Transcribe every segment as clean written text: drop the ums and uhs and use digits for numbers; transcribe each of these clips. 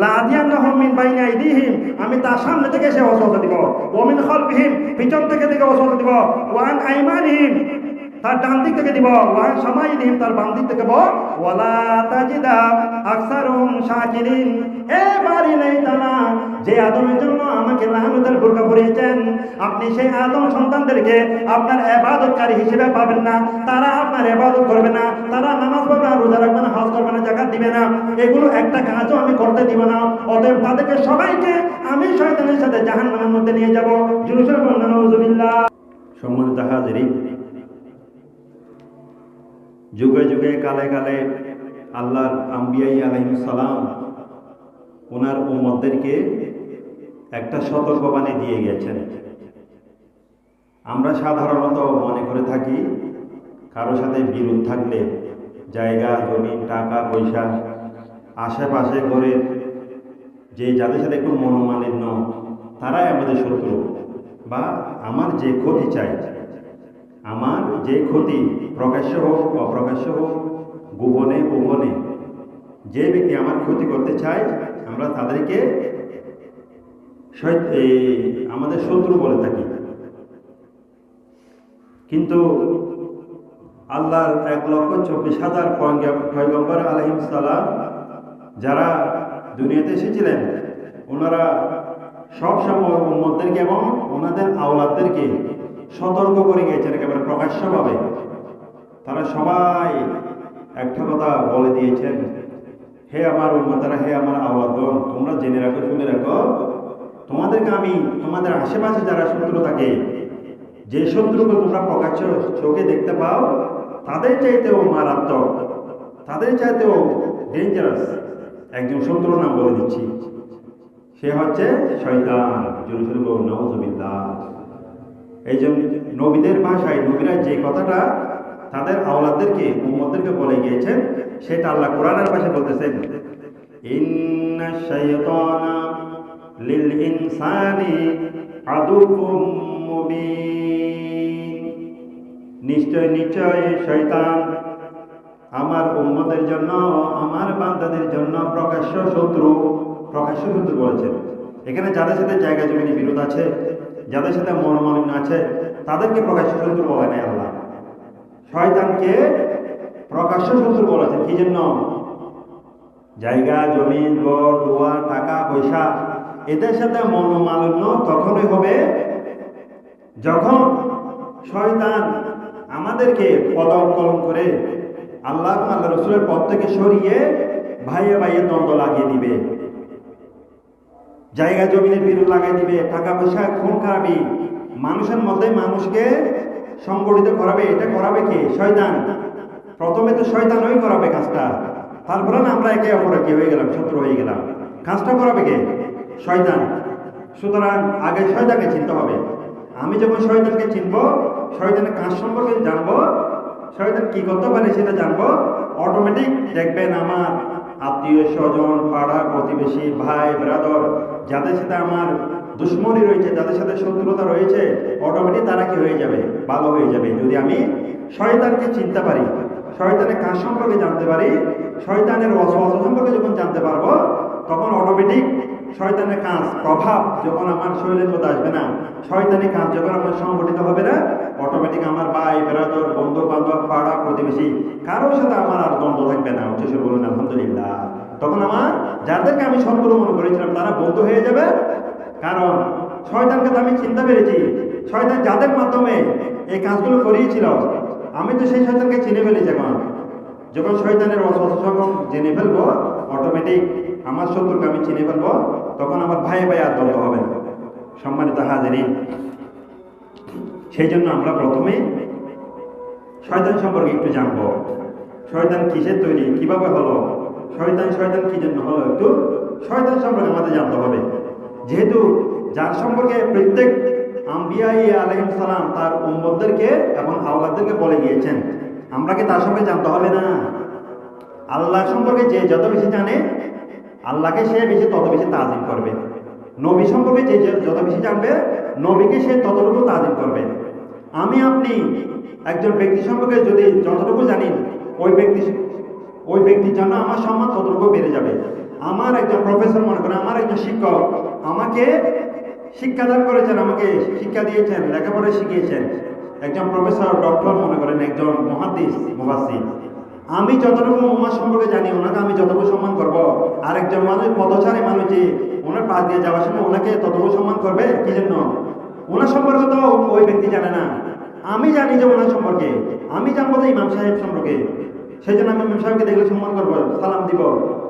লাদিয়ান্নাহুম মিন বাইনি আইদিহিম, আমি তার সামনে থেকে সে ওয়াসওয়াসা দিব, ওয়া মিন খালফিহিম, পিছন থেকে ওয়াসওয়াসা দিব, ওয়া আন আইমানিহিম, তার ডান দিক থেকে দিব, ওয়া আন শামাইলিহিম, তার বাম দিক থেকে দিব, ওয়ালা তাজিদা আকসারুহুম শাকিরিন। এবারই নেই তারা যে আদমের জন্য আমাকে লাআনতের বোরকা পরিয়েছেন, আপনি সেই আদম সন্তানদেরকে আপনার ইবাদতকারী হিসেবে পাবেন না। তারা আপনার ইবাদত করবে না, তারা নামাজ পড়বে না, রোজা রাখবে না, হজ করবে না, যাকাত দিবে না, এগুলো একটা কাজও আমি করতে দিব না। অতএব তাদেরকে সবাইকে আমি শয়তানের সাথে জাহান্নামের মধ্যে নিয়ে যাব। জুলুসের বর্ণনা, নাউযুবিল্লাহ। সম্মানিত হাজিরিন, যুগে যুগে কালে কালে আল্লাহর আম্বিয়া আলাইহিস সালাম ওনার উম্মতদেরকে একটা সতর্কবাণী দিয়ে গেছেন। আমরা সাধারণত মনে করে থাকি কারোর সাথে বিরোধ থাকলে, জায়গা জমি টাকা পয়সা আশেপাশে ঘরে যে যাদের সাথে একটু মনোমালিন্য, তারাই আমাদের শত্রু, বা আমার যে ক্ষতি চাই, আমার যে ক্ষতি প্রকাশ্য হোক অপ্রকাশ্য হোক, গোপনে গোপনে যে ব্যক্তি আমার ক্ষতি করতে চায়, আমরা তাদেরকে আমাদের শত্রু বলে থাকি। কিন্তু আল্লাহর 1,24,000 পয়গম্বর আলাইহিস সালাম যারা দুনিয়াতে এসেছিলেন, ওনারা সবসময় উম্মতদেরকে এবং ওনাদের আওলাদদেরকে সতর্ক করে গিয়েছেন একেবারে প্রকাশ্যভাবে। তারা সবাই একটা কথা বলে দিয়েছেন, হে আমার উম্মতেরা, হে আমার আওলাদগণ, তোমরা জেনে রাখো, শুনে রাখো, তোমাদেরকে আমি তোমাদের আশেপাশে যারা শত্রু থাকে, যে শত্রুকে তোমরা প্রকাশ্য চোখে দেখতে পাও, তাদের চাইতেও মারাত্মক, তাদের চাইতেও ডেঞ্জারাস একজন শত্রুর নাম বলে দিচ্ছি, সে হচ্ছে শয়তান। নাউযুবিল্লাহ। এই জন্য নবীদের ভাষায় নবীরা যে কথাটা তাদের আওলাদদেরকে উম্মতদেরকে বলে গিয়েছেন, সেটা আল্লাহ কোরআনের ভাষায় বলতেছেন, ইন্নাশ শাইতানা লিল ইনসানি আদুউম মুবিন। নিশ্চয় নিশ্চয় শয়তান আমার উম্মতের জন্য, আমার বান্দাদের জন্য প্রকাশ্য শত্রু। প্রকাশ্য শত্রু বলেছেন এখানে যাদের সাথে জায়গা জমির বিরোধ আছে, যাদের সাথে মনোমালিন্য আছে, তাদেরকে প্রকাশ্য শত্রু বলে নাই আল্লাহ। শয়তানকে প্রকাশ্য শত্রু বলেছেন কি জন্য? জায়গা জমি ঘর দুয়ার টাকা পয়সা এদের সাথে মনোমালিন্য তখনই হবে যখন শয়তান আমাদেরকে পদকলন করে আল্লাহ আল্লাহ রসুলের পথ থেকে সরিয়ে ভাইয়ে ভাইয়ে দ্বন্দ্ব লাগিয়ে দিবে, জায়গা জমিনের বিরোধ লাগাই দিবে, টাকা পয়সা খুন খারাপি মানুষের মধ্যে মানুষকে সংগঠিত করাবে। এটা করাবে কে? শয়তান। প্রথমে তো শয়তানই করাবে কাজটা, তারপরে না আমরা একে অপরে কি হয়ে গেলাম, শত্রু হয়ে গেলাম। কাজটা করাবে কে? শয়তান। সুতরাং আগে শয়তানকে চিনতে হবে। আমি যখন শয়তানকে চিনবো, শয়তানের কাজ সম্পর্কে জানবো, শয়তান কি করতে পারে সেটা জানবো, অটোমেটিক দেখবেন আমার আত্মীয় স্বজন, পাড়া প্রতিবেশী, ভাই ব্রাদার, যাদের সাথে আমার দুশ্মনী রয়েছে, যাদের সাথে শত্রুতা রয়েছে, অটোমেটিক তারা কি হয়ে যাবে? ভালো হয়ে যাবে। যদি আমি শয়তানকে চিনতে পারি, শয়তানের কাজ সম্পর্কে জানতে পারি, শয়তানের ওয়াসওয়াসা সম্পর্কে যখন জানতে পারবো, তখন অটোমেটিক শয়তানের কাজ প্রভাব যখন আমার শরীরের মধ্যে আসবে না, শয়তানের কাজ যখন আমার সংগঠিত হবে না, অটোমেটিক আমার ভাই ব্রাদার, বন্ধু বান্ধব, পাড়া প্রতিবেশী কারোর সাথে আমার আর দ্বন্দ্ব থাকবে না। উচ্চস্বরে বলুন আলহামদুলিল্লাহ। তখন আমার যাদেরকে আমি শত্রু মনে করেছিলাম তারা বন্ধু হয়ে যাবে। কারণ শয়তানকে তো আমি চিনতে পেরেছি, শয়তান যাদের মাধ্যমে এই কাজগুলো করিয়েছিল, আমি তো সেই শয়তানকে চিনে ফেলেছি। এখন যখন শয়তানের ওয়াসওয়াসা যখন জেনে ফেলবো, অটোমেটিক আমার শত্রুকে আমি চিনে ফেলবো, তখন আমার ভাই ভাই আর দ্বন্দ্ব হবে না। সম্মানিত হাজিরিন, সেই জন্য আমরা প্রথমে শয়তান সম্পর্কে একটু জানবো। শয়তান কিসের তৈরি, কিভাবে হলো, শয়তান কি জন্য হলো, একটু শয়তান সম্পর্কে আমাদের জানতে হবে। যেহেতু যার সম্পর্কে প্রত্যেক আম্বিয়া আলাইহিস সালাম তার উম্মতদেরকে এবং আওলাদদেরকে বলে গিয়েছেন, আমরা কি তার সম্পর্কে জানতে হবে না? আল্লাহ সম্পর্কে যে যত বেশি জানে, আল্লাহকে সে বেশি তত বেশি তাজিম করবে। নবী সম্পর্কে যে যত বেশি জানবে, নবীকে সে ততটুকু তাজিম করবে। আমি আপনি একজন ব্যক্তি সম্পর্কে যদি যতটুকু জানি, ওই ব্যক্তির জন্য আমার সম্মান ততটুকু বেড়ে যাবে। আমার একজন প্রফেসর মনে করেন, আমার একজন শিক্ষক আমাকে শিক্ষাদান করেছেন, আমাকে শিক্ষা দিয়েছেন, লেখাপড়া শিখিয়েছেন, একজন প্রফেসর ডক্টর মনে করেন, একজন মুহাদ্দিস মুফাসসির। আমি যতটুকু ওনার সম্পর্কে জানি, ওনাকে আমি যতটুকু সম্মান করব, আর একজন মানুষ পদচারী মানুষ যে ওনার পাশ দিয়ে যাওয়ার সময় ওনাকে ততটুকু সম্মান করবে কি জন্য? ওনার সম্পর্কে তো ওই ব্যক্তি জানে না, আমি জানি যে ওনার সম্পর্কে, আমি জানবো যে ইমাম সাহেব সম্পর্কে, সেই জন্য আমি ইমাম সাহেবকে দেখলে সম্মান করবো, সালাম দিব।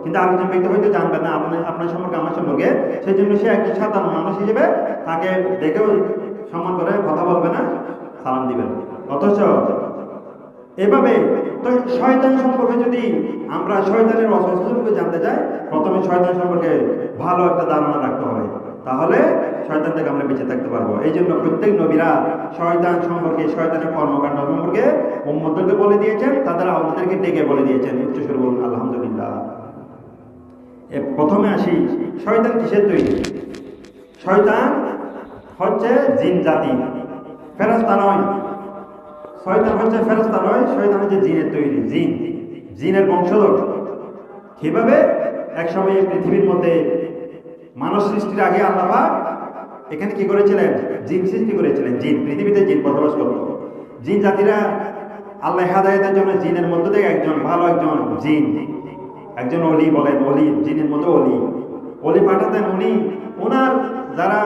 কিন্তু আরেকজন ব্যক্তি হয়তো জানবে না আপনার সম্পর্কে, আমার সম্পর্কে, সেই জন্য সে একজন সাধারণ মানুষ হিসেবে তাকে দেখেও সম্মান করে কথা বলবে না, সালাম দিবেন। অথচ এভাবে তো শয়তান সম্পর্কে যদি আমরা শয়তানের অস্বস্তি সম্পর্কে জানতে চাই, প্রথমে শয়তান সম্পর্কে ভালো একটা ধারণা রাখতে হবে, তাহলে শয়তান থেকে আমরা বেঁচে থাকতে পারবো। এই জন্য প্রত্যেক নবীরা শয়তান সম্পর্কে, শয়তানের কর্মকাণ্ড সম্পর্কে উম্মতদেরকে বলে দিয়েছেন, তাদের আমাদেরকে ডেকে বলে দিয়েছেন। উচ্চস্বরে বলুন আলহামদুলিল্লাহ। প্রথমে আসি, শয়তান কিসের তৈরি? শয়তান হচ্ছে জিন জাতি, ফেরেশতা নয়। শয়তান হচ্ছে ফেরেশতা নয়, শয়তান হচ্ছে জিনের তৈরি, জিনের বংশধর। কিভাবে? একসময় পৃথিবীর মধ্যে মানব সৃষ্টির আগে আল্লাহ পাক এখানে কি করেছিলেন? জিন সৃষ্টি করেছিলেন। জিন, পৃথিবীতে জিন বসবাস করত। জিন জাতিরা আল্লাহ হেদায়েতের জন্য জিনের মধ্য থেকে একজন ভালো একজন জিন, একজন অলি বলেন, অলি, জিনের মধ্যে অলি পাঠাতেন। উনি ওনার যারা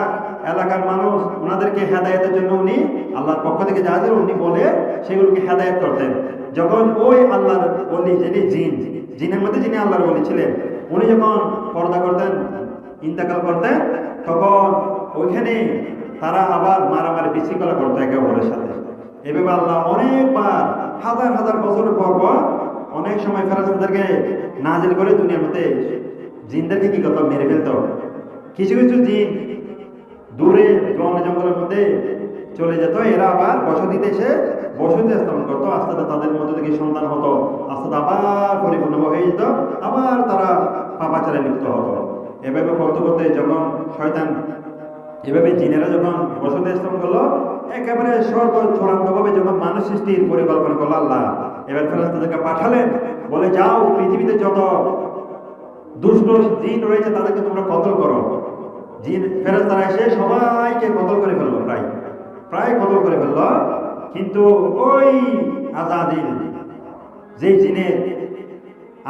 এলাকার মানুষ, ওনাদেরকে হেদায়েতের জন্য উনি আল্লাহর পক্ষ থেকে যা ছিল উনি বলে সেগুলোকে হেদায়েত করতেন। যখন ওই আল্লাহর অলি, যিনি জিনের মধ্যে যিনি আল্লাহর অলি ছিলেন, উনি যখন পর্দা করতেন, ইন্তেকাল করতেন, তখন ওইখানে তারা আবার মারামারি বিশৃঙ্খলা করতো একে অপরের সাথে। এভাবে আল্লাহ অনেকবার হাজার হাজার বছরের পর অনেক সময় ফেরেশতাদেরকে নাজিল করে দুনিয়ার মধ্যে জিনদেরকে কি করতো? মেরে ফেলতো। কিছু কিছু জিন দূরে বন জঙ্গলের মধ্যে চলে যেত, এরা আবার বসতিতে এসে বসতি স্থাপন করতো। আস্তে আস্তে তাদের মধ্যে থেকে সন্তান হতো, আস্তে আস্তে আবার পরিপূর্ণ হয়ে যেত, আবার তারা পাপাচারে লিপ্ত হতো। এভাবে করতে করতে যখন শয়তান, এভাবে জিনেরা যখন বসতি স্থাপন করলো, একেবারে চূড়ান্তভাবে যখন মানুষ সৃষ্টির পরিকল্পনা করলো আল্লাহ, এবার ফেরেশতাদেরকে পাঠালেন, বলে যাও পৃথিবীতে যত দুষ্ট জিন রয়েছে তাদেরকে তোমরা কতল করো। জিন ফেরেশতারা এসে সবাইকে কতল করে ফেললো, প্রায় কতল করে ফেললো। কিন্তু ওই আজাদিল, যে জিনের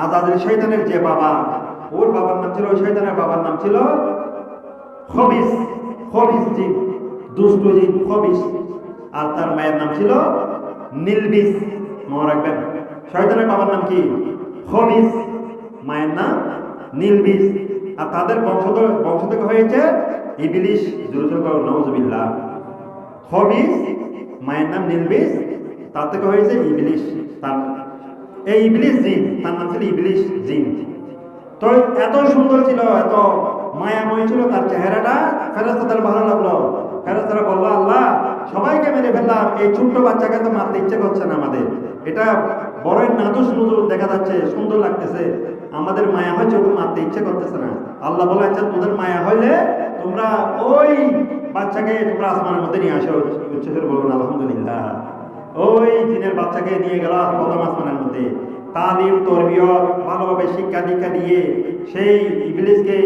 আজাদিল, শয়তানের যে বাবা, ওর বাবার নাম ছিল, ওই শয়তানের বাবার নাম ছিল খবিস জিন, দুষ্ট জিন খবিস। আর তার মায়ের নাম ছিল নিলবিস। মনে রাখবেন, শয়তানের বাবার নাম কি? খবিস, মায়ের নাম নিলবিস। আর তাদের বংশ থেকে হয়েছে ইবলিস। নাউজুবিল্লাহ। খবিস, মায়ের নাম নিলবিস, তার থেকে হয়েছে ইবলিস। এই ইবলিস জিন, তার নাম ছিল ইবলিস জিন। তো এত সুন্দর ছিল, এত মায়াময় ছিল তার চেহারাটা, ফেরেশতাদের ভালো লাগলো। ফেরেশতারা বললো, আল্লাহ সবাইকে মেরে ফেললাম, এই ছোট্ট বাচ্চাকে তো মারতে ইচ্ছে করছে না আমাদের, এটা বড়ই নাদুস নুদুস দেখা যাচ্ছে, সুন্দর লাগতেছে, আমাদের মায়া হয়েছে, ওকে মারতে ইচ্ছে করতেছে না। আল্লাহ বলে, আচ্ছা তোদের মায়া হইলে তোমরা ওই বাচ্চাকে তোমরা আসমানের মধ্যে নিয়ে আসো। উচ্চস্বরে বলুন আলহামদুলিল্লাহ। ওই জিনের বাচ্চাকে নিয়ে গেল প্রথম আসমানের মধ্যে, তালিম তরবিয়ত ভালোভাবে শিক্ষা দীক্ষা দিয়ে সেই ইবলিসকে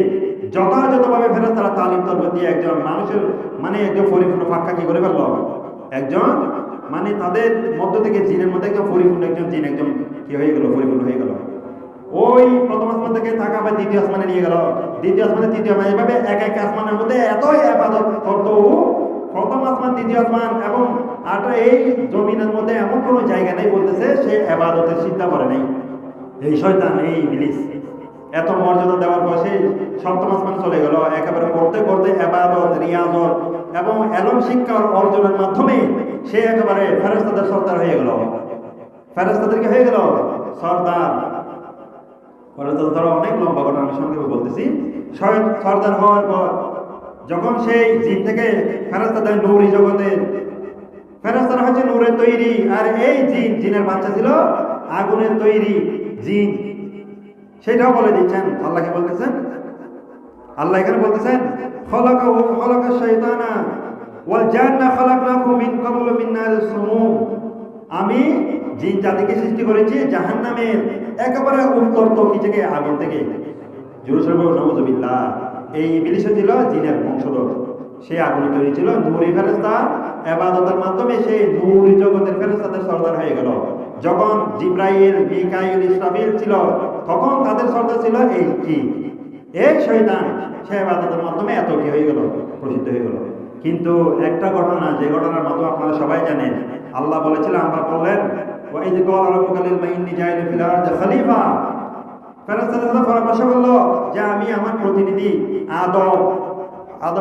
যথাযথভাবে ফেরেশতারা তালিম তরবিয়ত দিয়ে একজন মানুষের একজন পরিপূর্ণ ফাঁকা কি করে ফেললো, একজন তাদের মধ্য থেকে জিনের মধ্যে একজন পরিপূর্ণ একজন জিন একজন কি হয়ে গেল, পরিপূর্ণ হয়ে গেল। ওই প্রথম আসমান থেকে থাকা আবার দ্বিতীয় আসমানে নিয়ে গেল, দ্বিতীয় আসমানে তৃতীয় আসমান, এভাবে এক এক আসমানের মধ্যে এতই ইবাদত করতো। প্রথম আসমান, দ্বিতীয় আসমান এবং এই জমিনের মধ্যে এমন কোনো জায়গা নেই বলতেছে সে ইবাদতের চিন্তা করে নাই। এই শয়তান, এই ইবলিস এত মর্যাদা দেওয়ার পর সে সপ্তম আসমানে চলে গেল। একেবারে করতে করতে ইবাদত, রিয়াজত এবং এলম শিক্ষার অর্জনের মাধ্যমে সে একেবারে ফেরেশতাদের সর্দার হয়ে গেল। ফেরেশতাদেরকে হয়ে গেল সর্দার। ধরো অনেক লম্বা ঘটনা, আমি সংক্ষেপে বলতেছি। সর্দার হওয়ার পর যখন সেই জিন থেকে ফেরেশতাদের নূরি জগতের, ফেরেশতারা হচ্ছে নূরের তৈরি, আর এই জিনের বাচ্চা ছিল আগুনের তৈরি জিন। সেটাও বলে দিচ্ছেন। আল্লাহকে বলতেছেন, আল্লাহ এখানে বলতেছেন, খলাকা শাইতানা ওয়াল জান্না খলাকনাকুম মিন ক্বাবলু মিন নারিস সুমুম। আমি জিন জাতিকে সৃষ্টি করেছি জাহান্নামের একেবারে উত্তপ্ত কি থেকে, আগুন থেকে। জেরুজালেম নাউজুবিল্লাহ। এই ইবলিসও ছিল জিনের বংশধর, সে আগুনে তৈরি ছিল, নূরি ফেরেশতা। ইবাদতের মাধ্যমে সে নূরি জগতের ফেরেশতাদের সর্দার হয়ে গেল। যখন জিবরাইল, মিকাইল, ইসরাফিল ছিল, তখন তাদের সর্দার ছিল এই শয়তান। সে ইবাদতের মাধ্যমে এত কি হয়ে গেল, প্রসিদ্ধ হয়ে গেল। কিন্তু একটা ঘটনা, যে ঘটনার মাধ্যমে আপনারা সবাই জানেন, আল্লাহ বলেছিলেন, আমরা বললেন ওয়াইদ ক্বালা রাব্বুকা লিল মাইন্নি জাইলু ফিল আরদি খলিফা। ফেরেশতাদের সাথে পরামর্শ করলো যে আমি আমার প্রতিনিধি আদম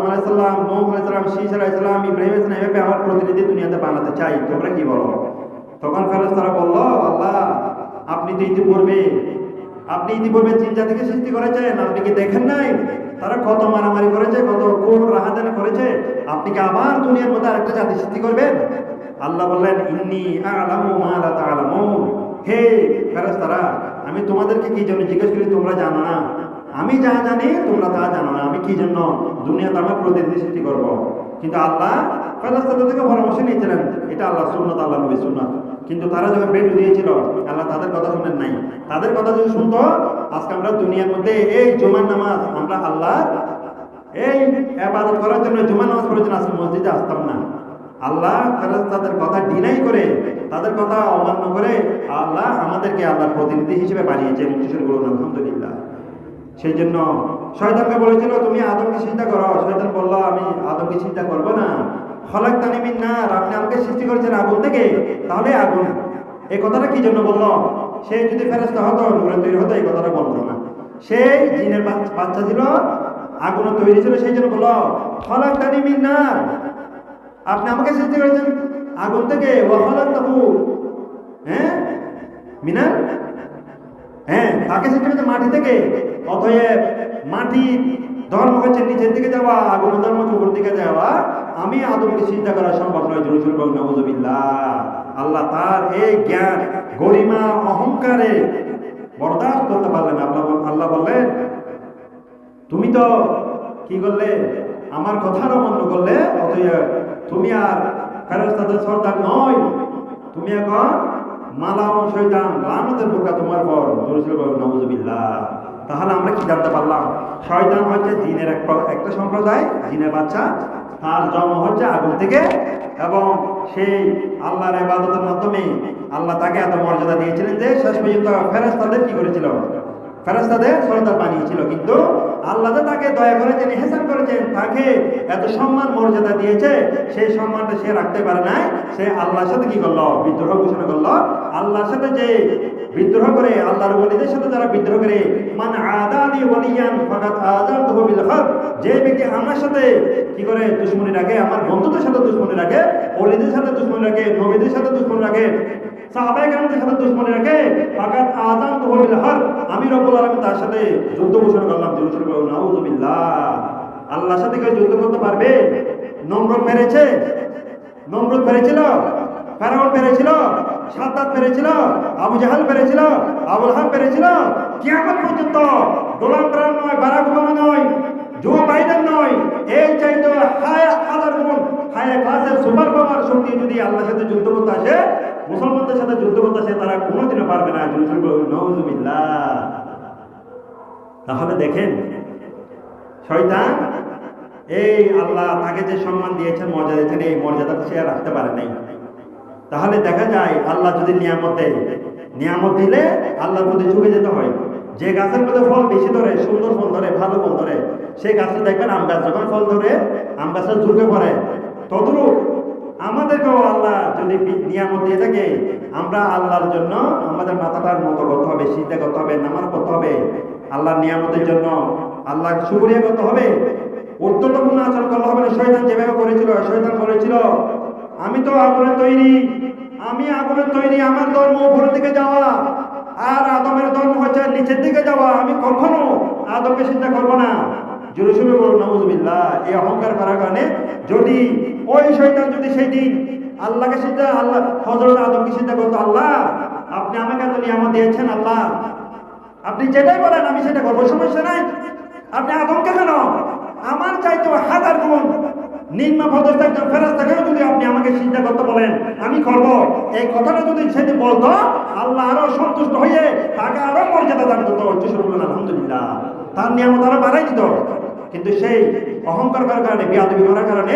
আলাইহিস সালাম, নূহ আলাইহিস সালাম, শীস আলাইহিস সালাম, ইব্রাহিম আলাইহিস সালাম, এভাবে আমার প্রতিনিধি দুনিয়াতে বানাতে চাই, তোমরা কি বলো? তখন ফেরেশতারা বলল, আল্লাহ আপনি তো ইতিপূর্বে জিন জাতিকে সৃষ্টি করেছেন, আপনি কি দেখেন নাই তারা কত মারামারি করেছে, কত কোন রাহাজানি করেছে? আপনি কি আবার দুনিয়ার মধ্যে আরেকটা জাতি সৃষ্টি করবেন? আল্লাহ বললেন, ইন্নী আ'লামু মা লা তা'লামুন। হে ফেরেশতারা, আমি তোমাদেরকে কি জন্য জিজ্ঞেস করি তোমরা জানো না? আমি যা জানি তোমরা তা জানো না। আমি কি জন্য দুনিয়াতে আমার প্রতিনিধি সৃষ্টি করব? কিন্তু আল্লাহ ফেরেশতাদের থেকে পরামর্শ নিয়েছিলেন, এটা আল্লাহর সুন্নাত, আল্লাহ নবীর সুন্নাত। কিন্তু তারা যখন বেড দিয়েছিল, আল্লাহ তাদের কথা শুনেন নাই। তাদের কথা যদি শুনতো, আজকে আমরা দুনিয়ার মধ্যে এই জুমার নামাজ, আমরা আল্লাহ এই ইবাদত করার জন্য জুমার নামাজ পড়ার জন্য আজকে মসজিদে আসতাম না। আল্লাহ ফেরেশতাদের কথা ডিনাই করে, তাদের কথা অমান্য করে আল্লাহ আমাদেরকে আল্লাহর প্রতিনিধি হিসেবে বানিয়েছেন। বলুন আলহামদুলিল্লাহ। সেই জন্য শয়তানকে বলেছিল তুমি আদমকে চিন্তা করো। শয়তান বলল, আমি আদমকে চিন্তা করবো না। খলাকতানি মিন নার, আপনি আমাকে সৃষ্টি করেছেন আগুন থেকে, তাহলে আগুন। এই কথাটা কি জন্য বলল? সে যদি ফেরেশতা হতো, নূরে তৈরি হতো, এই কথাটা বলতো না। সেই জিনের বাচ্চা ছিল, আগুনে তৈরি ছিল, সেই জন্য বলল খলাকতানি মিন নার, আপনি আমাকে সৃষ্টি করেছেন আগুন থেকে, ওয়া খলাকতাহু মিনার, তাকে সৃষ্টি করেছেন মাটি থেকে। অতএব মাটির ধর্ম হচ্ছে নিচের দিকে যাওয়া, আগুনের ধর্ম হচ্ছে উপর দিকে যাওয়া। আমি আদমকে চিন্তা করা সম্ভব নয়। জোরে নাউজুবিল্লাহ। আল্লাহ তার এই জ্ঞান, গরিমা, অহংকারে বরদাস্ত করতে পারলেন। আল্লাহ বললেন, তুমি তো কি করলে, আমার কথার অমান্য করলে, অতএব তুমি আর ফেরেশতাদের সর্দার নয়, তুমি এখন মালাউন শয়তান, লানতের বোকা তোমার পর। জোরে নাউজুবিল্লাহ। তাহলে আমরা কি জানতে পারলাম? শয়তান হচ্ছে জিনের একটা সম্প্রদায়, জিনের বাচ্চা। তার জন্ম হচ্ছে আগুন থেকে, এবং সেই আল্লাহর ইবাদতের মাধ্যমে আল্লাহ তাকে এত মর্যাদা দিয়েছিলেন যে শেষ পর্যন্ত ফেরেশতাদের কি করেছিল, ফেরেশতাদের সর্দার বানিয়েছিল। কিন্তু আল্লাহ তাকে দয়া করেছেন, ইহসান করেছেন, তাকে এত সম্মান মর্যাদা দিয়েছে, সেই সম্মানটা সে রাখতে পারে নাই। সে আল্লাহর সাথে কি করলো, বিদ্রোহ ঘোষণা করলো। আল্লাহর সাথে যে বিদ্রোহ করে, আল্লাহর ওলিদের সাথে যারা বিদ্রোহ করে, মান আদালি ওলিয়ান ফাকাদ আযানতুহু বিল হক, যে ব্যক্তি আমার সাথে কি করে দুশমনি রাখে, আমার বন্ধুদের সাথে দুশমনি রাখে, ওলিদের সাথে দুশমনি রাখে, নবীদের সাথে দুশমনি রাখে, সাহাবায়ে কেরামদের সাথে দুশমনি রাখে, ফাকাদ আযানতুহু বিল হক, আমি রব্বুল আলামিন তার সাথে যুদ্ধ ঘোষণা করলাম। নাউযুবিল্লাহ। আল্লাহর সাথে কেউ যুদ্ধ করতে পারবে? নমরুদ পেরেছিল, ফেরাউন পেরেছিল, সাদ্দাত পেরেছিল, আবু জাহাল পেরেছিল, আবু লাহাব পেরেছিল। কিয়ামত পর্যন্ত ডোনাল্ড ট্রাম্প নয়, বারাক ওবামা নয়, জো বাইডেন নয়, এই চাইতে হাজার গুণ হাই ক্লাসের সুপার পাওয়ার শক্তি যদি আল্লাহর সাথে যুদ্ধ করতে আসে, মুসলমানদের সাথে যুদ্ধ করতে আসে, তারা কোনোদিনও পারবে না। নাউযুবিল্লাহ। তাহলে দেখেন, শয়তান এই আল্লাহ তাকে যে সম্মান দিয়েছেন, মর্যাদা দিয়েছেন, এই মর্যাদা সে আর রাখতে পারে নাই। তাহলে দেখা যায়, আল্লাহ যদি নিয়ামত দেয়, নিয়ামত দিলে আল্লাহর প্রতি ঝুঁকে যেতে হয়। যে গাছের মধ্যে ফল বেশি ধরে, সুন্দর ফল ধরে, ভালো ফল ধরে, সেই গাছটা দেখবেন, আম গাছ যখন ফল ধরে, আম গাছটা ঝুঁকে পড়ে। তদ্রূপ আমাদেরকেও আল্লাহ যদি নিয়ামত দিয়ে থাকে, আমরা আল্লাহর জন্য আমাদের মাথাটার মতো করতে হবে, সিজদা করতে হবে, নামাজ পড়তে হবে, আল্লাহর নিয়ামতের জন্য আল্লাহ শুকরিয়া করতে হবে। উত্তরপূর্ণ আচরণ করতে হবে না। শয়তান যেভাবে করেছিল, শয়তান বলেছিল, আমি তো আগুনের তৈরি, আমার ধর্ম উপরের দিকে যাওয়া, আর আদমের ধর্ম হচ্ছে নিচের দিকে যাওয়া, আমি কখনো আদমকে চিন্তা করবো না। জোরে বলুন নাউযুবিল্লাহ। এই অহংকার করার কারণে যদি ওই শয়তান যদি সেই দিন আল্লাহকে চিন্তা, আল্লাহ হযরত আদমকে চিন্তা করতো, আল্লাহ আপনি আমাকে এত নিয়ামত দিয়েছেন, আল্লাহ আপনি যেটাই বলেন আমি সেটা করবো, সমস্যা নাই। আপনি আদমকে কেন আমার চাইতে হাজার গুণ নিম্ন পদস্থ একজন ফেরেশতাকেও যদি আপনি আমাকে সিজদা করতে বলেন আমি করব, এই কথাটা যদি সেদিন বলতো, আল্লাহ আরো সন্তুষ্ট হয়ে তাকে আরো মর্যাদা দান করতো। উচ্চস্বরে বলুন আলহামদুলিল্লাহ। তার নিয়ামত আরো বাড়াই দিত। কিন্তু সেই অহংকার করার কারণে, বেয়াদবি করার কারণে,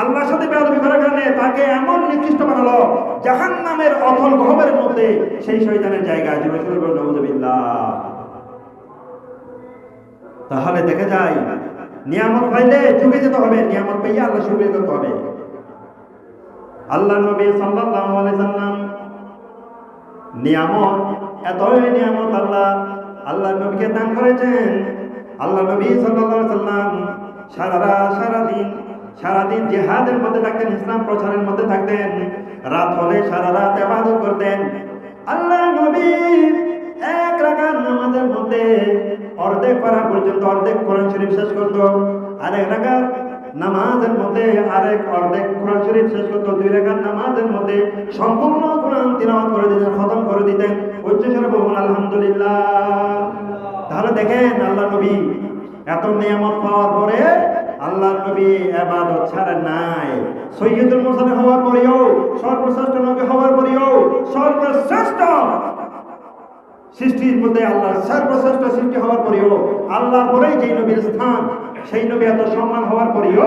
আল্লাহর সাথে বেয়াদবি করার কারণে তাকে এমন নিকৃষ্ট বানালো জাহান্নামের অথল গহ্বরের মধ্যে সেই শয়তানের জায়গায়। তাহলে দেখা যায় নিয়ামত পাইলে ঝুঁকে যেতে হবে, নিয়ামত পাইলে আল্লাহ শুকরিয়া করতে হবে। আল্লাহ নবী সাল্লাল্লাহু আলাইহি সাল্লাম নিয়ামত, এতই নিয়ামত আল্লাহ নবীকে দান করেছেন। আল্লাহ নবী সাল্লাল্লাহু আলাইহি সাল্লাম সারাদিন জিহাদের মধ্যে থাকতেন, ইসলাম প্রচারের মধ্যে থাকতেন। রাত হলে সারা রাত ইবাদত করতেন। আল্লাহ নবী এক রাকাত নামাজের মধ্যে অর্ধেক পারা পর্যন্ত অর্ধেক কোরআন শরীফ শেষ করত, আরেক রাকাত নামাজের মধ্যে আরেক অর্ধেক কোরআন শরীফ শেষ করত, 2 রাকাত নামাজের মধ্যে সম্পূর্ণ কোরআন তিলাওয়াত করে দিতেন, খতম করে দিতেন। উচ্চস্বরে বলুন আলহামদুলিল্লাহ। তাহলে দেখেন আল্লাহ নবী এত নিয়ামত পাওয়ার পরে আল্লাহ নবী ইবাদত ছাড়েন নাই। সৈয়দুল মুরসালিন হওয়ার পরেও, সর্বশ্রেষ্ঠ নবী হওয়ার পরেও, সর্বশ্রেষ্ঠ সৃষ্টির মধ্যে আল্লাহ সর্বশ্রেষ্ঠ সৃষ্টি হওয়ার পরেও, আল্লাহর পরেই যেই নবীর স্থান, সেই নবী এত সম্মান হওয়ার পরেও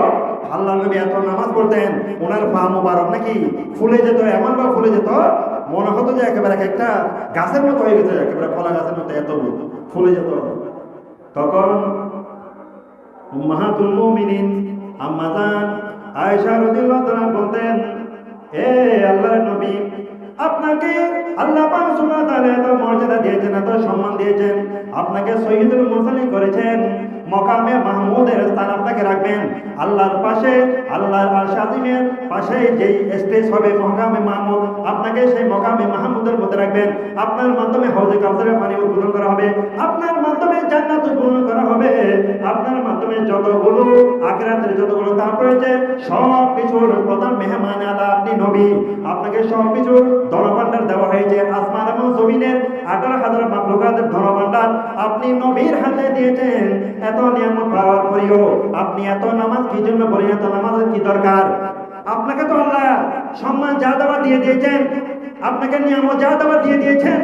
আল্লাহ নবী এত নামাজ পড়তেন। ওনার পা মুবারক নাকি ফুলে যেত, এমন ভাবে ফুলে যেত মনে হতো যে একেবারে একটা গাছের মতো হয়ে গেছে, একেবারে কলা গাছের মতো এত ফুলে যেত। তখন উম্মাহাতুল মুমিনিন আম্মা জান আয়েশা রাদিয়াল্লাহু তাআলা বলতেন, এ আল্লাহর নবী, আপনাকে আল্লাহ পাক সুবহানাহু ওয়া তাআলা এত মর্যাদা দিয়েছেন, এত সম্মান দিয়েছেন, আপনাকে সৈয়দুল মুরসালিন করেছেন, মকামে মাহমুদের স্থান আপনাকে রাখবেন। আল্লাহর পাশে, আল্লাহর আরশ আজিমের পাশে যেই স্টেজ হবে মকামে মাহমুদ, আপনাকে সেই মকামে মাহমুদের মধ্যে রাখবেন। আপনার মাধ্যমে হাউজে কাউসারের পানি উদ্বোধন করা হবে, আপনার মাধ্যমে জান্নাত উদ্বোধন করা হবে, আপনার মাধ্যমে যতগুলো আখিরাতের যতগুলো দাম রয়েছে সব কিছুর প্রধান মেহমান আলা আপনি নবী। আপনাকে সব কিছুর ধনভাণ্ডার দেওয়া হয়েছে। আসমান এবং জমিনের 18,000 মাখলুকাতের ধনভাণ্ডার আপনি নবীর হাতে দিয়েছেন। এত নিয়ামত পাওয়ার পরেও আপনি এত নামাজ কি জন্য পড়েন? এত নামাজের কি দরকার? আপনাকে তো আল্লাহ সম্মান যা দেওয়া দিয়ে দিয়েছেন, আপনাকে নিয়ামত যা দেওয়া দিয়ে দিয়েছেন,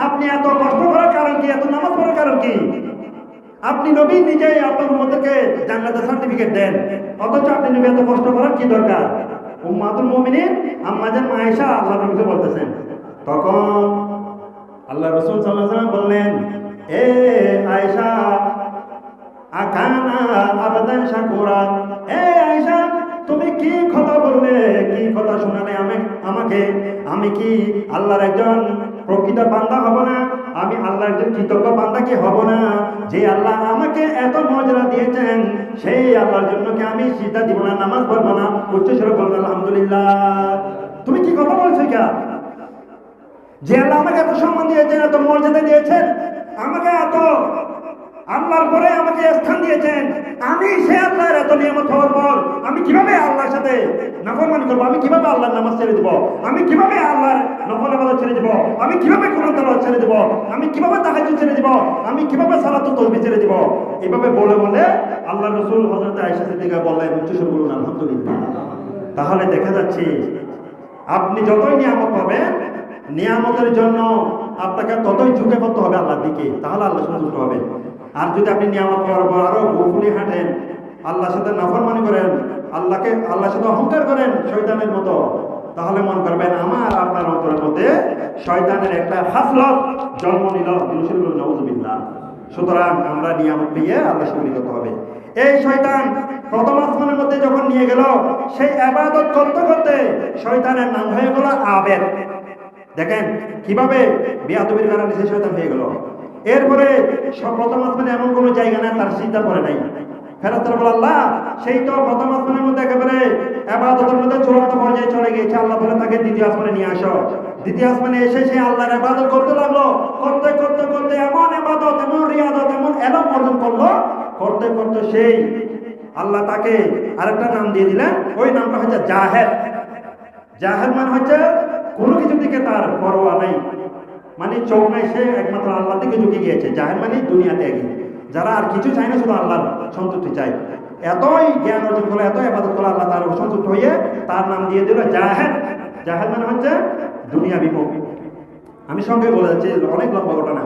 আপনি এত কষ্ট করার কারণ কি? এত নামাজ পড়ার কারণ কি? আপনি নবী নিজেই আপনার উম্মতকে জান্নাতের সার্টিফিকেট দেন, অথচ আপনি নবী এত কষ্ট করার কি দরকার? উম্মাতুল মুমিনিন আম্মা জান আয়েশা আল্লাহর নবীকে বলতেছেন। তখন আল্লাহ রাসূল সাল্লাল্লাহু আলাইহি ওয়াসাল্লাম বললেন, এ আয়েশা, আকানা আবাদান শাকুরা, এ আয়েশা, তুমি কি কথা বললে, কি কথা শোনালে আমাকে? আমি কি আল্লাহর একজন প্রকৃত বান্দা হব না? আমি আল্লাহর একজন কৃতজ্ঞ বান্দা কি হব না? যে আল্লাহ আমাকে এত মর্যাদা দিয়েছেন, সেই আল্লাহর জন্য কি আমি সিজদা দিব না, নামাজ পড়ব না? উচ্চস্বরে বলুন আলহামদুলিল্লাহ। তুমি কি কথা বলছো? যে আল্লাহ আমাকে এত সম্মান দিয়েছেন, এত মর্যাদা দিয়েছেন, আমাকে এত আল্লাহর পরে আমাকে স্থান দিয়েছেন, আমি সে আল্লাহর এত নিয়ামত হওয়ার পর আমি কিভাবে আল্লাহর সাথে নাফরমানি করবো? আমি কিভাবে আল্লাহর নামাজ ছেড়ে দিব? আমি কিভাবে আল্লাহর নফল ইবাদত ছেড়ে দিব? আমি কিভাবে কোরআন তেলাওয়াত ছেড়ে দিব? আমি কিভাবে তাহাজ্জুদ ছেড়ে দিব? আমি কিভাবে সালাত ও তাসবিহ ছেড়ে দিব? এইভাবে বলে বলে আল্লাহ রাসূল হযরত আয়েশা সিদ্দিকা বললেন, উচ্চস্বরে বলুন আলহামদুলিল্লাহ। তাহলে দেখা যাচ্ছে আপনি যতই নিয়ামত পাবেন, নিয়ামতের জন্য আপনাকে ততই ঝুঁকে পড়তে হবে আল্লাহর দিকে, তাহলে আল্লাহ সন্তুষ্ট হবে। আর যদি আপনি নিয়ামত পাওয়ার পর আরো গোফুলি হাঁটেন, আল্লাহর সাথে নাফরমানি করেন, আল্লাহর সাথে অহংকার করেন শয়তানের মতো, তাহলে মনে করবেন আমার আপনার অন্তরের মধ্যে শয়তানের একটা খাসলত জন্ম নিল। নাউযুবিল্লাহ। সুতরাং আমরা নিয়ামত পেয়ে আল্লাহ শুকরিয়া করতে হবে। এই শয়তান প্রথম আসমানের মধ্যে যখন নিয়ে গেল, সেই ইবাদত করতে করতে শয়তানের নাম হয়ে গেল আবেদ। দেখেন কিভাবে বেয়াদবির কারণে সেই শয়তান হয়ে গেল। এরপরে প্রথম আসমানে এমন কোনো জায়গা নাই তার সিজদা পড়ে নাই। ফেরেশতারা বলে, আল্লাহ সেই তো প্রথম আসমানের মধ্যে একেবারে ইবাদতের মধ্যে চূড়ান্ত পর্যায়ে চলে গিয়েছে, আল্লাহ বলে তাকে দ্বিতীয় আসমানে নিয়ে আসো। দ্বিতীয় আসমানে এসে সে আল্লাহর ইবাদত করতে লাগলো। করতে করতে করতে এমন ইবাদত, এমন রিয়াদত, এমন এলম অর্জন করলো, করতে করতে সেই আল্লাহ তাকে আরেকটা নাম দিয়ে দিলেন। ওই নামটা হচ্ছে জাহেদ। জাহেদ মানে হচ্ছে কোনো কিছুর দিকে তার পরোয়া নাই, মানে চোখ নাই, সে একমাত্র আল্লাহ দিকে ঝুঁকে গিয়েছে। জাহেদ মানে দুনিয়াতে একই, যারা আর কিছু চায় না, শুধু আল্লাহর সন্তুষ্টি চায়। এতই জ্ঞান অর্জন করলো, এত ইবাদত করলো, আল্লাহ তার সন্তুষ্ট হয়ে তার নাম দিয়ে দিল জাহেদ। জাহেদ মানে হচ্ছে দুনিয়া বিমুখ। আমি সঙ্গে বলে যাচ্ছি, অনেক লম্বা ঘটনা।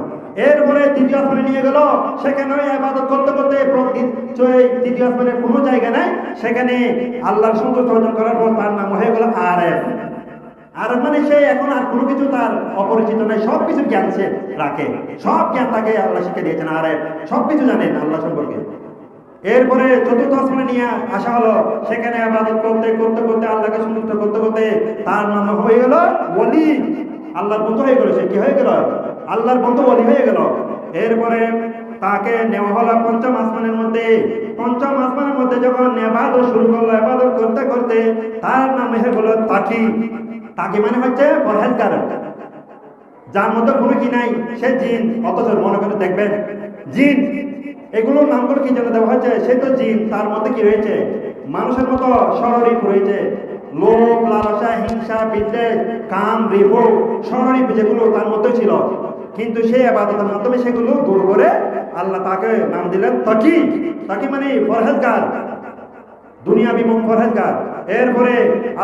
এরপরে তৃতীয় আসমানে নিয়ে গেল, সেখানে ইবাদত করতে করতে তৃতীয় আসমানের কোনো জায়গা নাই, সেখানে আল্লাহর সন্তুষ্ট অর্জন করার পর তার নাম হয়ে গেল আরেফ। আর মানে সে এখন আর কোনো কিছু তার অপরিচিত নাই, সব কিছু জ্ঞান সে রাখে, সব জ্ঞান তাকে আল্লাহ শিখে দিয়েছেন, আরেফ সব কিছু জানেন আল্লাহ সম্পর্কে। এরপরে চতুর্থ আসমানে নিয়ে আসা হলো, সেখানে ইবাদত করতে করতে করতে আল্লাহকে সন্তুষ্ট করতে করতে তার নাম হয়ে গেল ওলি। আল্লাহর বন্ধু হয়ে গেল, সে কি হয়ে গেল? আল্লাহর বন্ধু ওলি হয়ে গেল। এরপরে তাকে নেওয়া হলো পঞ্চম আসমানের মধ্যে। পঞ্চম আসমানের মধ্যে যখন ইবাদত শুরু করলো, ইবাদত করতে করতে তার নাম হয়ে গেল তাকি। তাকি মানে হচ্ছে পরহেজগার, যার মধ্যে কোনো কি নাই, সে জিন। অথচ মনে করে দেখবেন জিন এগুলোর নামগুলো কি জন্য দেওয়া হয়েছে? সে তো জিন, তার মধ্যে কি রয়েছে? মানুষের মতো স্বরূপ রয়েছে, লোভ, লালসা, হিংসা, বিদ্বেষ, কাম, রিপু, স্বরূপ যেগুলো তার মধ্যে ছিল, কিন্তু সে ইবাদতের মাধ্যমে সেগুলো দূর করে আল্লাহ তাকে নাম দিলেন তাকি। তাকি মানে পরহেজগার, দুনিয়া বিমুখ পরহেজগার। এরপরে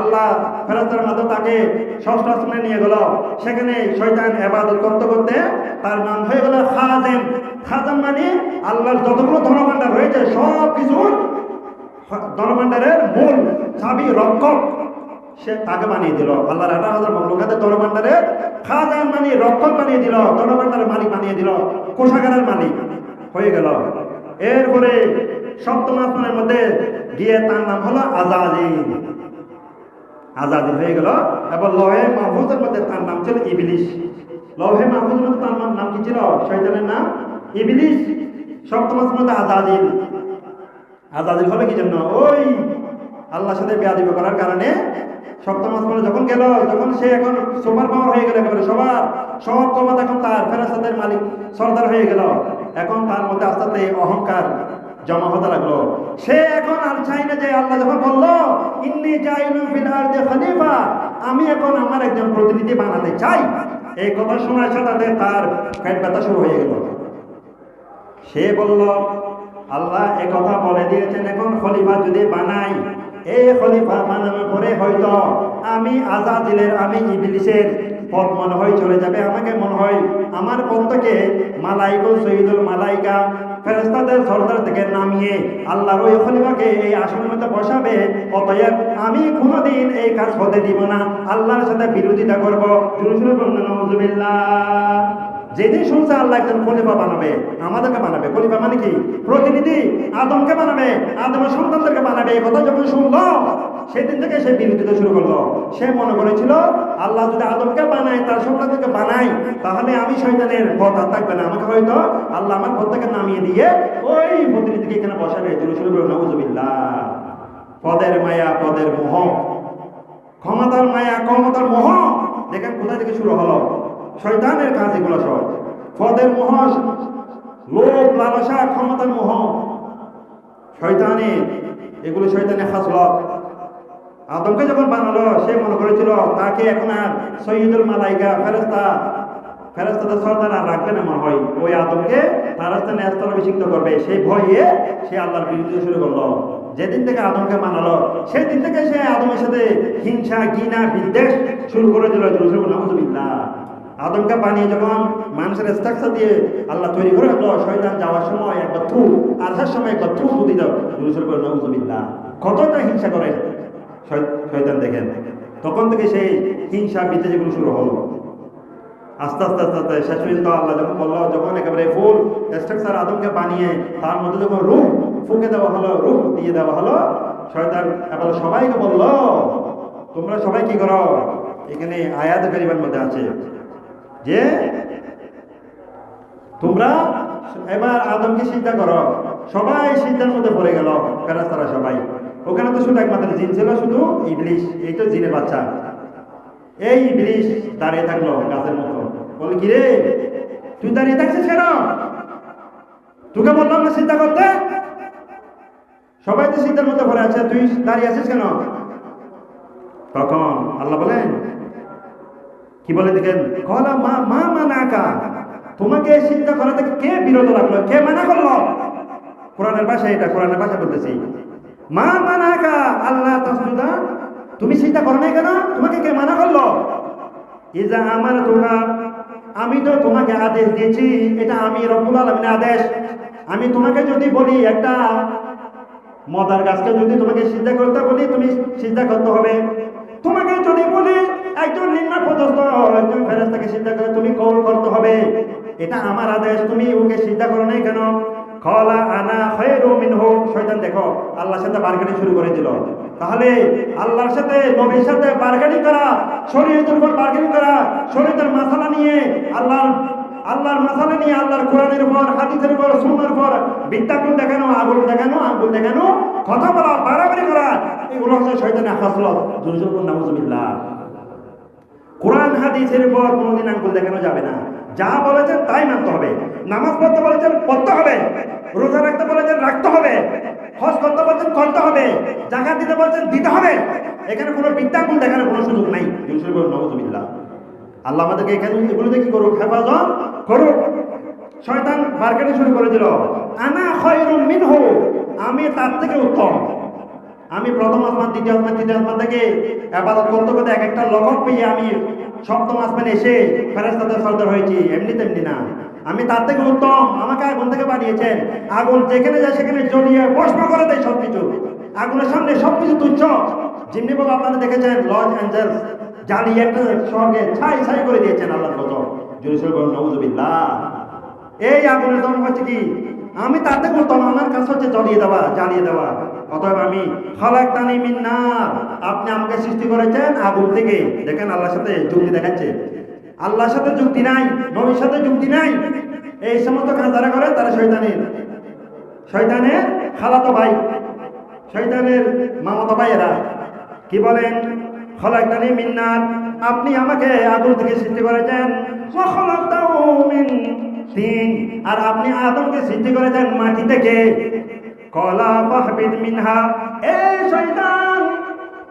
আল্লাহ ফেরেশতার মাধ্যমে তাকে ষষ্ঠ আসমানে নিয়ে গেল, সেখানে শয়তান ইবাদত করতে করতে তার নাম হয়ে গেল খাজেন। খাজেন মানে আল্লাহর যতগুলো ধনভাণ্ডার রয়েছে সব কিছুর ধনভাণ্ডারের মূল চাবি রক্ষক, সে তাকে বানিয়ে দিল। আল্লাহর 18,000 মখলুকাতের ধনভাণ্ডারের খাজান মানে রক্ষক বানিয়ে দিল, ধনভাণ্ডারের মালিক বানিয়ে দিল, কোষাগারের মালিক হয়ে গেল। এরপরে সপ্তম আসমানের মধ্যে গিয়ে তার নাম হলো আজাজিল। আজাজিল হয়ে গেল। এবং লৌহে মাহফুজের মধ্যে তার নাম ছিল ইবলিস। লৌহে মাহফুজের মধ্যে তার নাম কি ছিল? শয়তানের নাম ইবলিস। সপ্তম আসমানের মধ্যে আজাজিল। আজাজিল হলো কি জন্য? ওই আল্লাহর সাথে বেয়াদবি করার কারণে সপ্তম আসমানে যখন গেল, যখন সে এখন সুপার পাওয়ার হয়ে গেল, একেবারে সব ক্ষমতা এখন তার, ফেরেশতাদের মালিক সর্দার হয়ে গেল। এখন তার মধ্যে আস্তে আস্তে অহংকার জমা হতে লাগলো। সে এখন আর চাই না যে আল্লাহ যখন বলল ইন্নী জাইলুন ফিল আরদি খলিফা, আমি এখন আমার একজন প্রতিনিধি বানাতে চাই, এই কথা শোনার সাথে তার পেট ব্যথা শুরু হয়ে গেল। সে বলল আল্লাহ এ কথা বলে দিয়েছেন, এখন খলিফা যদি বানাই, এই খলিফা বানানোর পরে হয়তো আমি আজাজিলের, আমি ইবলিসের পথ মনে হয় চলে যাবে। আমাকে মনে হয় আমার পথ থেকে মালাইকুল সৈয়দুল মালাইকা ফেরেশতাদের সর্দার থেকে নামিয়ে আল্লাহর ওই খলিফাকে এই আসনের মধ্যে বসাবে। অতএব আমি কোনোদিন এই কাজ হতে দিব না, আল্লাহর সাথে বিরোধিতা করবো। নাউযুবিল্লাহ। যেদিন শুনছে আল্লাহ একজন খলিফা বানাবে, আমাদেরকে বানাবে, খলিফা মানে কি? প্রতিনিধি। আদমকে বানাবে, আদমের সন্তানদেরকে বানাবে, এই কথা যখন শুনলো সেদিন থেকে সে বিরোধিতা শুরু করলো। সে মনে করেছিল আল্লাহ যদি আদমকে বানায়, তার সন্তানদেরকে বানায়, তাহলে আমি শয়তানের পথ আর থাকবে না, আমাকে হয়তো আল্লাহ আমার পথ থেকে নামিয়ে দিয়ে ওই প্রতিনিধিকে এখানে বসাবে। নাউযুবিল্লাহ। পদের মায়া, পদের মোহ, ক্ষমতার মায়া, ক্ষমতার মোহ। দেখেন কোথা থেকে শুরু হলো? শয়তানের কাজ এগুলো সব। পদের মোহ, লোভ, লালসা, ক্ষমতার মোহ, শয়তানের, এগুলো শয়তানের খাসলত। আদমকে যখন বানালো, সে মনে করেছিল তাকে এখন আর সৈয়দুল মালাইকা ফেরেশতাদের সর্দার আর রাখবে না, মনে হয় ওই আদমকে তার স্থানে স্থলাভিষিক্ত করবে। সেই ভয়ে সে আল্লাহর বিরুদ্ধে শুরু করলো। যেদিন থেকে আদমকে বানালো, সেই দিন থেকে সে আদমের সাথে হিংসা, ঘৃণা, বিদ্বেষ শুরু করে দিল। নাউযুবিল্লাহ। আদমকে বানিয়ে যখন মানুষের স্ট্রাকচার দিয়ে আল্লাহ তৈরি করে রাখলো, শয়তান যাওয়ার সময় একবার থু, আসার সময় একবার থু দিল। নাউযুবিল্লাহ। কতটা হিংসা করে শয়তান দেখেন। তখন থেকে সেই হিংসা, বিদ্বেষ যেগুলো শুরু হলো। আস্তে আস্তে আস্তে আস্তে শেষ পর্যন্ত আল্লাহ যখন বললো, যখন একেবারে ফুল স্ট্রাকচার আদমকে বানিয়ে তার মধ্যে যখন রূহ ফুঁকে দেওয়া হলো, রূহ দিয়ে দেওয়া হলো, শয়তান এবার সবাইকে বললো তোমরা সবাই কি করো? এখানে আয়াত কারিমার মধ্যে আছে যে তোমরা এবার আদমকে সিজদা করো। সবাই সিজদার মধ্যে পড়ে গেল, ফেরেশতারা সবাই। ওখানে তো শুধু একমাত্র জিন ছিল, শুধু ইবলিস, এই তো জিনের বাচ্চা। এই ইবলিস দাঁড়িয়ে থাকলো গাছের মতো। বলে কি রে, তুই দাঁড়িয়ে থাকছিস কেন? তোকে বললাম না সিজদা করতে? সবাই তো সিজদার মধ্যে পড়ে আছে, তুই দাঁড়িয়ে আছিস কেন? তখন আল্লাহ বলেন, কি বলে দেখেন, কলা মা মা মানাকা, তোমাকে সিজদা করা থেকে কে বিরত রাখলো, কে মানা করলো? কোরআনের ভাষা, এটা কোরআনের ভাষা বলতেছি। মা মানাকা আল্লাহ তাসজুদা, তুমি সিজদা করো না কেন? তোমাকে কে মানা করলো? ইজা আমার তোমরা, আমি তো তোমাকে আদেশ দিয়েছি, এটা আমি রব্বুল আলামিনের আদেশ। আমি তোমাকে যদি বলি একটা মদার গাছকে যদি তোমাকে সিজদা করতে বলি, তুমি সিজদা করতে হবে। তোমাকে যদি বলি একজন নিম্ন পদস্থ একজন ফেরেশতাকে সিজদা করে, তুমি কওল করতে হবে। এটা আমার আদেশ, তুমি ওকে সিজদা করো না কেন? ক্বালা আনা খায়রু মিনহু। শয়তান দেখো আল্লাহর সাথে বারগানি শুরু করে দিল। তাহলে আল্লাহর সাথে নবীর সাথে বারগানি করা, শরীয়তের উপর বারগানি করা, শরীয়তের মাসালা নিয়ে আল্লাহর মাসালা নিয়ে আল্লাহর কোরআনের উপর, হাদিসের উপর, সুন্নাহর উপর বিদ্যাগুণ দেখানো, আগুন দেখানো, আগুন দেখানো, কথা বলা, বাড়াবাড়ি করা, এগুলো হচ্ছে শয়তানের হাসলত। দুর্যোগ নাউজুবিল্লাহ। কোরআন হাদিসের উপর কোনোদিন আঙ্গুল দেখানো যাবে না। যা বলেছেন তাই মানতে হবে। নামাজ পড়তে বলেছেন পড়তে হবে, রোজা রাখতে বলেছেন রাখতে হবে, হজ করতে বলেছেন করতে হবে, যাকাত দিতে বলেছেন দিতে হবে। এখানে কোনো বিদ্যাগুণ দেখানোর কোনো সুযোগ নাই। নাউজুবিল্লাহ। আল্লাহ আমাদেরকে এখানে এগুলোতে কি করুক, হেফাজত করুক। শয়তান মার্কেটে শুরু করে দিল, আনা খায়রুম মিনহু, আমি তার থেকে উত্তম। আমি প্রথম আসমান, দ্বিতীয় আসমান, তৃতীয় আসমান থেকে ইবাদত করতে করতে এক একটা লকব পেয়ে আমি সপ্তম আসমানে এসে ফেরেশতাদের সর্দার হয়েছি, এমনি তেমনি না। আমি তার থেকে উত্তম। আমাকে আগুন থেকে বানিয়েছেন, আগুন যেখানে যায় সেখানে জ্বলিয়ে ভস্ম করে দেয় সবকিছু। আগুনের সামনে সবকিছু তুচ্ছ। যেমনি ভাবে আপনারা দেখেছেন লস অ্যাঞ্জেলস জ্বালিয়ে একটা শহরকে ছাই ছাই করে দিয়েছেন আল্লাহর কত জেরুজালেম। নাউজুবিল্লাহ। এই আগুনের ধর্ম হচ্ছে কি? আমি তার থেকে উত্তম, আমার কাজ হচ্ছে জ্বালিয়ে দেওয়া। অতএব আমি খালাকতানি মিন নার, আপনি আমাকে সৃষ্টি করেছেন আগুন থেকে। দেখেন আল্লাহর সাথে যুক্তি দেখাচ্ছে। আল্লাহর সাথে যুক্তি নাই, নবীর সাথে যুক্তি নাই। এই সমস্ত কাজ যারা করে তারা শয়তানের খালাতো ভাই, শয়তানের মামাতো ভাই। এরা কি বলেন? খালাকতানি মিন নার, আপনি আমাকে আগুন থেকে সৃষ্টি করেছেন। ওয়া খালাকতাহু মিন তিন, আর আপনি আদমকে সৃষ্টি করেছেন মাটি থেকে। ক্বালা ফাহবিদ মিনহা, এই শয়তান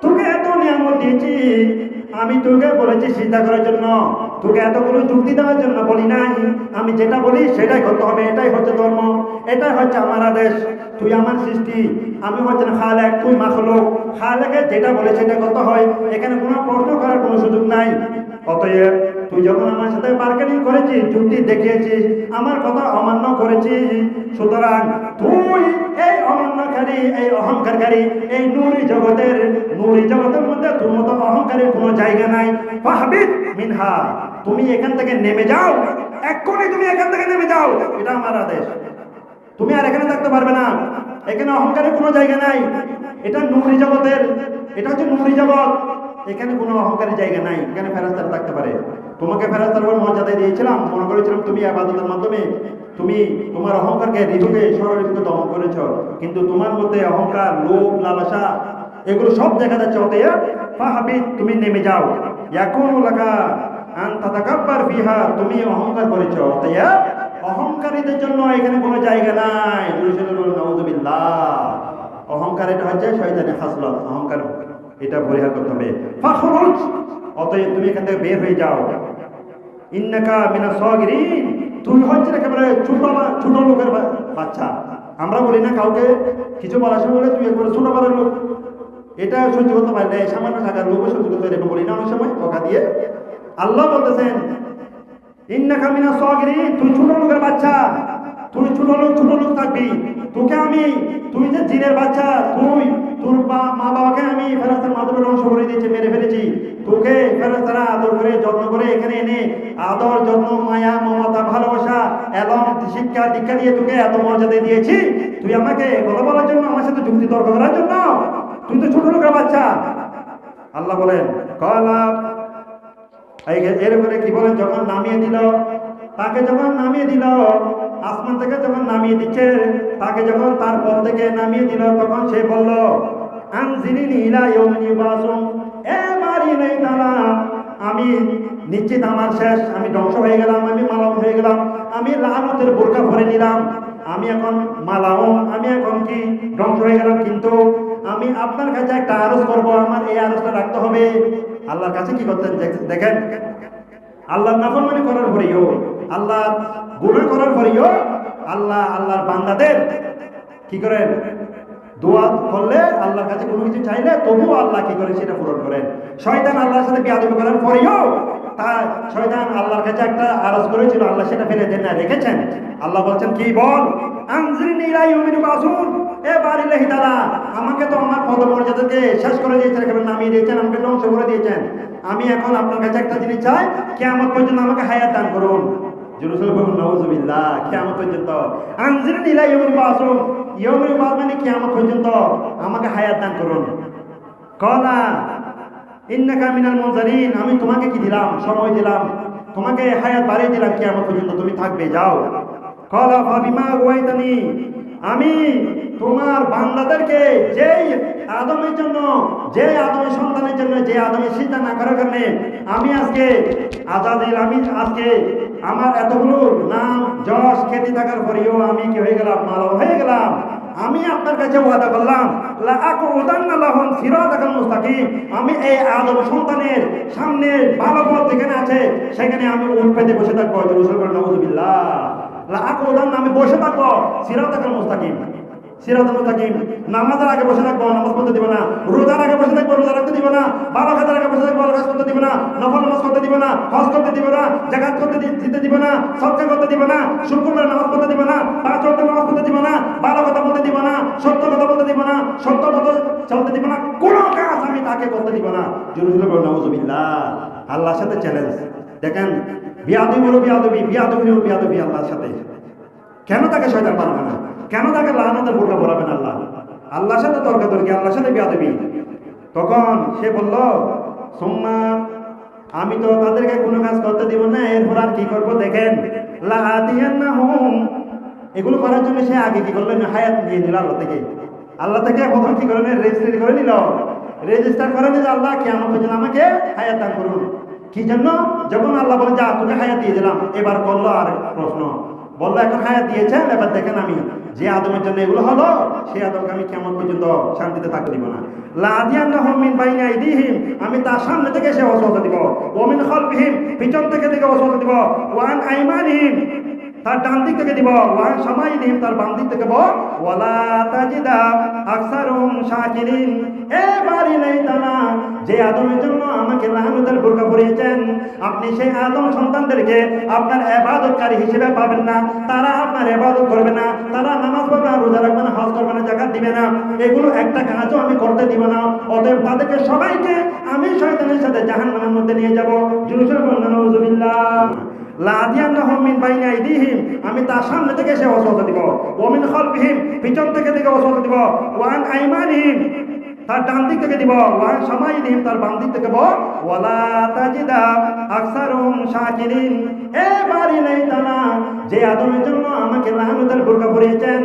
তোকে এত নিয়ামত দিয়েছি, আমি তোকে বলেছি সিজদা করার জন্য, তোকে এতগুলো যুক্তি দেওয়ার জন্য বলি নাই। আমি যেটা বলি সেটাই করতে হবে, এটাই হচ্ছে ধর্ম, এটাই হচ্ছে আমার আদেশ। তুই আমার সৃষ্টি, আমি হচ্ছেন খালেক, তুই মাখলুক। খালেকে যেটা বলে সেটা করতে হয়, এখানে কোনো প্রশ্ন করার কোনো সুযোগ নাই। অতএব তুই যখন আমার সাথে বার্গেনিং করেছিস, যুক্তি দেখিয়েছিস, আমার কথা অমান্য করেছিস, সুতরাং তুই এই অমান্যকারী, এই অহংকারী, এই নূরি জগতের মধ্যে তোর মতো অহংকারের কোনো জায়গা নাই। ফাহবিদ মিনহা, তুমি এখান থেকে নেমে যাও, এক্ষুনি তুমি এখান থেকে নেমে যাও, এটা আমার আদেশ। তুমি আর এখানে থাকতে পারবে না। এখানে অহংকারের কোনো জায়গা নাই। এটা নূরি জগতের, এটা হচ্ছে নূরি জগৎ। এখানে কোনো অহংকারের জায়গা নাই। এখানে ফেরেশতারা থাকতে পারে। তোমাকে ফেরেশতার উপর মর্যাদা দিয়েছিলাম, মনে করেছিলাম তুমি ইবাদতের মাধ্যমে তুমি তোমার অহংকারকে, রিপুকে, সররিপুকে দমন করেছ। কিন্তু তোমার মধ্যে অহংকার, লোভ, লালসা এগুলো সব দেখা যাচ্ছে। অতএব ফাহবিদ, তুমি নেমে যাও। ইয়াকুনু লাকা আন তাতাকাব্বার ফিহা, তুমি অহংকার করেছ, অতএব অহংকারীদের জন্য এখানে কোনো জায়গা নাই। নাউজুবিল্লাহ। অহংকার এটা হচ্ছে শয়তানের খাসলত। অহংকার এটা পরিহার করতে হবে। ফাখরুজ, অতএব তুমি এখান থেকে বের হয়ে যাও। ইন্নাকা মিনাস সাগিরিন, তুমি হচ্ছে একেবারে ছোট লোকের বাচ্চা। আমরা বলি না কাউকে কিছু বলার সময় বলে তুই একবারে ছোট বড় লোক, এটা সহ্য করতে পারে না, সামান্য টাকার লোক সহ্য করতে পারে, বলি না অনেক সময় বকা দিয়ে। আল্লাহ বলতেছেন ইন্নাকা মিনাস সাগিরিন, তুই ছোট লোকের বাচ্চা, তুই ছোট লোক থাকবি। তোকে আমি, তুই যে জিনের বাচ্চা, তোর মা বাবাকে আমি ফেরেশতার মাধ্যমে ধ্বংস করে দিয়েছি, মেরে ফেলেছি। তোকে ফেরেশতারা আদর করে যত্ন করে এখানে এনে আদর, যত্ন, মায়া, মমতা, ভালোবাসা এবং শিক্ষা দীক্ষা দিয়ে তোকে এত মর্যাদা দিয়েছি। তুই আমাকে কথা বলার জন্য, আমার সাথে যুক্তি তর্ক করার জন্য? তুই তো ছোট লোকের বাচ্চা। আল্লাহ বলেন ক্বালা, এরপরে কি বলেন? যখন নামিয়ে দিল, তাকে যখন নামিয়ে দিল আসমান থেকে, যখন নামিয়ে দিচ্ছে তাকে, যখন তার পথ থেকে নামিয়ে দিল, তখন সে বলল আনজিরিনি ইলা ইয়াউমি ইউবাসুন, এ মারি নাই তারা, আমি নিশ্চিত আমার শেষ, আমি ধ্বংস হয়ে গেলাম, আমি মালাউম হয়ে গেলাম, আমি লানতের বোরকা পরে নিলাম, আমি এখন মালাউম, আমি এখন কি ধ্বংস হয়ে গেলাম। কিন্তু আমি আপনার কাছে একটা আরজ করব, আমার এই আরজটা রাখতে হবে। আল্লাহর কাছে কি করতেন দেখেন, আল্লাহর নাফরমানি করার পরেও, আল্লাহ গুনাহ করার পরেও আল্লাহর বান্দাদের কি করেন? দোয়া করলে আল্লাহর কাছে কোনো কিছু চাইলে তবুও আল্লাহ কি করে সেটা পূরণ করেন। শয়তান আল্লাহর সাথে বিয়াদবি করার পরেও তার শয়তান আল্লাহর কাছে একটা আরজ করেছিল, আল্লাহ সেটা ফেলে দেন না, রেখেছেন। আল্লাহ বলছেন কি বল, আনজিরনি ইলা ইয়াউমিল বাসুন, এ বারিল্লাহি তাআলা, আমাকে তো আমার পদমর্যাদাকে শেষ করে দিয়েছেন, একেবারে নামিয়ে দিয়েছেন, আমাকে ধ্বংস করে দিয়েছেন। আমি এখন আপনার কাছে একটা জিনিস চাই, কিয়ামত পর্যন্ত আমাকে হায়াত দান করুন। জেরুজালেম বলুন নাউজুবিল্লাহ, কিয়ামত পর্যন্ত। আনজিরনি ইলা ইয়াউমিল বাসুন, ইয়াউমিল বাস মানে কিয়ামত পর্যন্ত আমাকে হায়াত দান করুন। কলা ইন্নাকা মিনাল মুনজারিন, আমি তোমাকে কি দিলাম? সময় দিলাম, তোমাকে হায়াত বাড়িয়ে দিলাম, কিয়ামত পর্যন্ত তুমি থাকবে, যাও। কলা ফাবিমা গুয়াইতানি, আমি তোমার বান্দাদেরকে যেই আদমের জন্য, যে আদমের সন্তানের জন্য, যে আদমের সিজদা না করার কারণে আমি আজকে আজাদিল, আমি আজকে আমার এতগুলো নাম যশ খ্যাতি থাকার পরেও আমি কি হয়ে গেলাম? মালাম হয়ে গেলাম। আমি আপনার কাছে ওয়াদা করলাম, লা আকুদান্না লাহুম সিরাতাকাল মুস্তাকিম, আমি এই আদম সন্তানের সামনে ভালো পথ যেখানে আছে সেখানে আমি উঠ পেতে বসে থাকবো। নাউজুবিল্লাহ, লা আকুদান্না, আমি বসে থাকবো সিরাতাকাল মুস্তাকিম, সিরাতাল মুস্তাকিম। নামাজের আগে বসে থাকবো, নামাজ পড়তে দিব না। রোজার আগে বসে থাকবো, রোজা রাখতে দিব না। ভালো কাজের আগে বসে থাকবো, ভালো কাজ করতে দিব না। নফল নামাজ করতে দিব না, হজ করতে দিব না, যাকাত করতে দিতে দিব না, সদকা করতে দিব না, শুকরের নামাজ পড়তে দিব না, পাঁচ ওয়াক্ত নামাজ পড়তে দিব না, ভালো কথা বলতে দিব না, সত্য কথা বলতে দিব না, সত্য কথা চলতে দিব না, কোনো কাজ আমি তাকে করতে দিব না। জেরুজালেম বলুন নাউজুবিল্লাহ, আল্লাহর সাথে চ্যালেঞ্জ। দেখেন, বিয়াদবি বলো বিয়াদবি, বিয়াদবি বলো বিয়াদবি আল্লাহর সাথে। কেন তাকে শয়তান পারবে না? কেন তাকে লানাতের বোরকা পরাবেন আল্লাহ? আল্লাহর সাথে তর্কাতর্কি, আল্লাহর সাথে বিয়াদবি। তখন সে বলল, সুম্মা, আমি তো তাদেরকে কোনো কাজ করতে দিব না, এরপর আর কি করবো দেখেন, লাআতিয়ান্নাহুম, এগুলো করার জন্য সে আগে কি করলেন? হায়াত নিয়ে নিল আল্লাহ থেকে। আল্লাহ থেকে প্রথম কি করে রেজিস্ট্রি করে নিল, রেজিস্টার করে নিল, আল্লাহ কিয়ামত পর্যন্ত আমাকে হায়াত দান করুন। কি জন্য? যখন আল্লাহ বলে যা তোকে হায়াত দিয়ে দিলাম, এবার করলো আর প্রশ্ন, বললো এখন হায়াত দিয়েছেন, এবার দেখেন আমি যে আদমের জন্য এগুলো হলো, সেই আদমকে আমি কেমন পর্যন্ত শান্তিতে থাকতে দিব না। লাআতিয়ান্নাহুম মিন বাইনি আইদিহিম, আমি তার সামনে থেকে সে ওয়াসওয়াসা দিব, ওয়া মিন খালফিহিম, পিছন থেকে ওয়াসওয়াসা দিব, ওয়া আন আইমানিহিম, তার ডান দিক থেকে দিব, ওয়া আন শামাইলিহিম, তার বাম দিক থেকে দিব, ওয়ালা তাজিদা আকসারুহুম শাকিরিন, এবারই নাই তারা, যে আদমের জন্য আমাকে লাআনতের বোরকা পরিয়েছেন, আপনি সেই আদম সন্তানদেরকে আপনার ইবাদতকারী হিসেবে পাবেন না। তারা আপনার ইবাদত করবে না, তারা নামাজ পড়বে না, রোজা রাখবে না, হজ করবে না, যাকাত দিবে না, এগুলো একটা কাজও আমি করতে দিব না। অতএব তাদেরকে সবাইকে আমি শয়তানের সাথে জাহান্নামের মধ্যে নিয়ে যাব। জেরুজালেম বলুন নাউজুবিল্লাহ। লাআতিয়ান্নাহুম মিন বাইনি আইদিহিম, আমি তার সামনে থেকে সে ওয়াসওয়াসা দিব, ওয়া মিন খালফিহিম, পিছন থেকে ওয়াসওয়াসা দিব, ওয়া আন আইমানিহিম, তার ডান দিক থেকে দিব, ওয়া আন শামাইলিহিম, তার বাম দিক থেকে দিব, ওয়ালা তাজিদা আকসারুহুম শাকিরিন, এবারই নাই তারা, যে আদমের জন্য আমাকে লাআনতের বোরকা পরিয়েছেন,